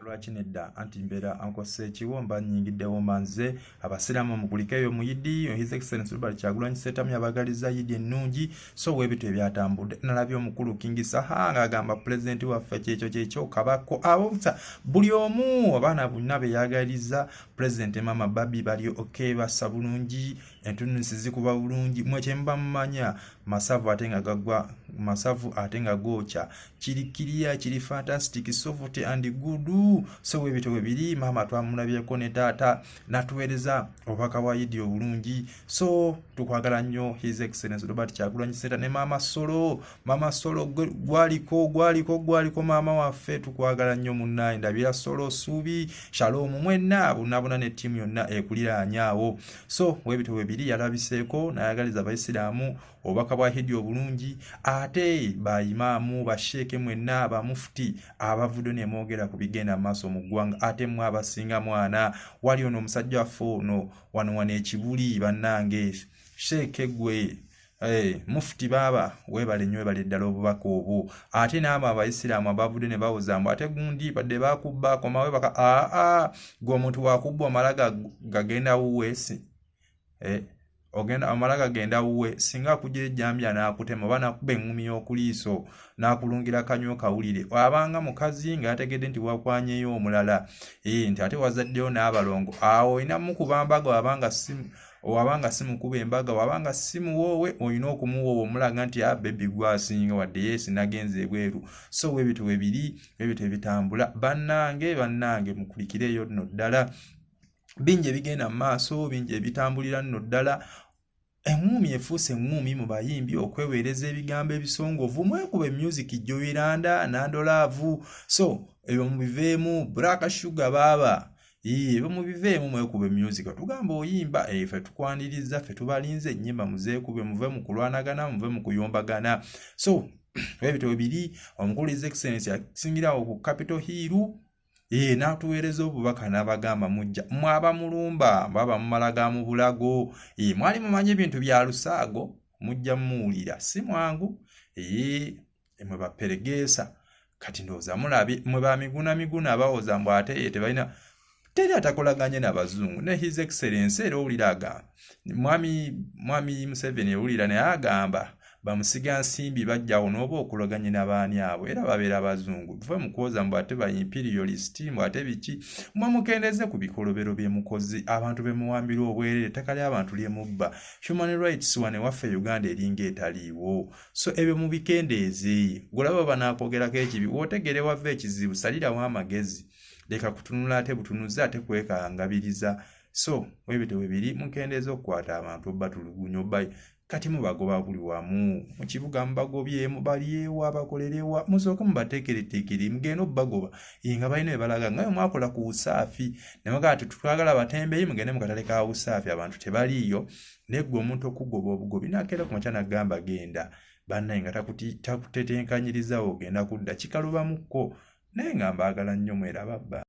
lwaki nedda anti mbeera ankose ekiwomba nnyingiddewo manze abasiraamu mugulikeyo muyidi His Excellency Robert Kyagulanyi Ssentamu yabagaliza yidi ennungi so weebintu ebyatambudde nalabye omukulu King Sahanga agamba pulezidenti waffe kyekyo kabako abobutsa buli omu abaana bonna beyagaliza pulezidenti Mama Babi bali okay bassa bulungi entunusi zikuba bulungi mwekyemba mumanya masavu ate nga gocha kiri fantastic soft and good so weebito bibiri mama twamulabyeko ne taata natuweereza obubaka bwa yidi obulungi so tukwagala nnyo His Excellency Robert Kyagulanyi Ssentamu ne mama solo gwaliko mama waffe tukwagala nnyo munnaye ndabira solo subi shalom mwenna bunabuna ne timu yonna ekuliraanyaawo so weebito bibiri yalabiseeko nayagaliza abaisiraamu obubaka bwa yidi obulungi ate bayimaamu basheeke mwenna abamufuti abavudde ne mwogera ku bigenda maaso mu ggwanga ate mwe abasinga mwana wali ono omusajja waffe ono wano ekibuli bannange sheeke gwe mufuti baba webale nnyo webale ddala obubaka obwo ate n'abo abaisiraamu abavudde ne bawozambu ate gundi badde bakubba komawe baka gwe omuntu wakubba amala gagenda wuweesi ogenda amalaga genda wuwe singa kugira ejjambya n'akutema oba n'akuba engumi y'okuliiso n'akulungira kanyo kawulire abanga mukazi nga yategedde nti wakwanyeyo omulala nti ate wazaddeyo n'abalongo awo olina mukuba mbaga wabanga simukuba embaga wabanga simuwoowe olina okumuwoowa omulaga nti bebi gwasinga wadde yeesi nagenze ebweru so weebito webiri weebito ebitambula bannange mukulikireeyo nno ddala bingi ebigenda mu maaso bingi ebitambulira nno ddala engumi efuuse engumi mu bayimbi okweweereza ebigambo ebisongovu mwekuba music joyiranda nandolaavu so ebyo mubiveemu Black Sugar baba ebyo mubiveemu mwekuba music tugamba oyimba ffe tukwaniriza ffe tubalinze ennyimba muzeekube muve mu kulwanagana muve mu kuyombagana so ebyo bibiri omukulu His Excellency asingirawo ku Capitol Hill natuweereza obubaka n'abagamba mujja mwaba mulumba baba mumalaga mu bulago mwali mumanyi ebintu bya lusaago mujja muwulira si mwangu mwe baperegeesa kati ndowooza mulabye mwe bamiguna abawoza mbu ate tebalina teri atakolaganye n'abazungu ne His Excellency era owulira agamba mwami Museveni ewulira naye agamba bamusiga nsimbi bajjawo n'oba okulaganye n'abaani abo era babeera abazungu tuve mu kwoza mbu ate ba imperialist mbu ate biki mukendeze ku bikolobero byemukozi abantu bemuwambira obwerere ettaka ly'abantu lyemubba human rights wane waffe Uganda eringa etaliiwo so ebyo mubikendeeze golaba banaakogerako ekibi wootegere wava ekizibu salirawo amagezi leka kutunula ate butunuzi ate kwekangabiriza so weebito webiri mukendeeze okukwata abantu batulugunya obbayi kati mubagoba buli wamu mu kibuga mubagobyemu balyewa bakolerewa musooke mubateekereteekere mugenda obbagoba nga balina ebalaga nga mwakola ku busaafi nemugati tutwagala batembeeyi mugende mukatale ka busaafi abantu tebaliiyo neggwe omuntu okugoba obugobi nakeera ku makya nagamba genda bannaye nga takutetenkanyirizawo ogenda kudda kikalubamuko naye nga mbaagala nnyo mwerababba